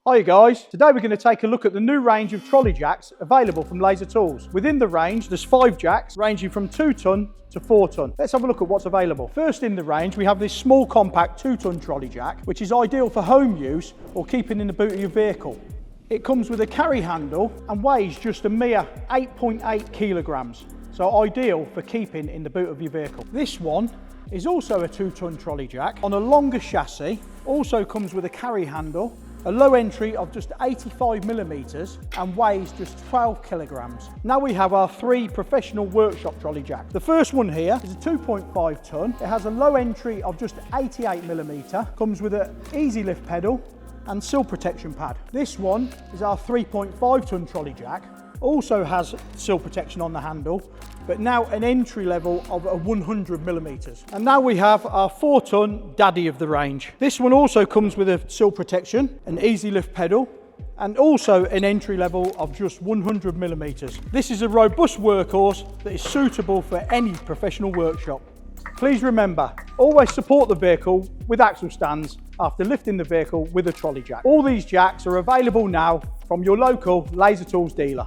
Hi guys, today we're going to take a look at the new range of trolley jacks available from Laser Tools. Within the range there's 5 jacks ranging from 2 tonne to 4 tonne. Let's have a look at what's available. First in the range we have this small compact 2 tonne trolley jack, which is ideal for home use or keeping in the boot of your vehicle. It comes with a carry handle and weighs just a mere 8.8 kilograms, so ideal for keeping in the boot of your vehicle. This one is also a 2 tonne trolley jack on a longer chassis, also comes with a carry handle, a low entry of just 85mm and weighs just 12 kilograms. Now we have our 3 professional workshop trolley jack. The first one here is a 2.5 tonne. It has a low entry of just 88mm, comes with an easy lift pedal and sill protection pad. This one is our 3.5 tonne trolley jack. Also has sill protection on the handle, but now an entry level of 100mm. And now we have our 4 tonne daddy of the range. This one also comes with a sill protection, an easy lift pedal, and also an entry level of just 100mm. This is a robust workhorse that is suitable for any professional workshop. Please remember, always support the vehicle with axle stands after lifting the vehicle with a trolley jack. All these jacks are available now from your local Laser Tools dealer.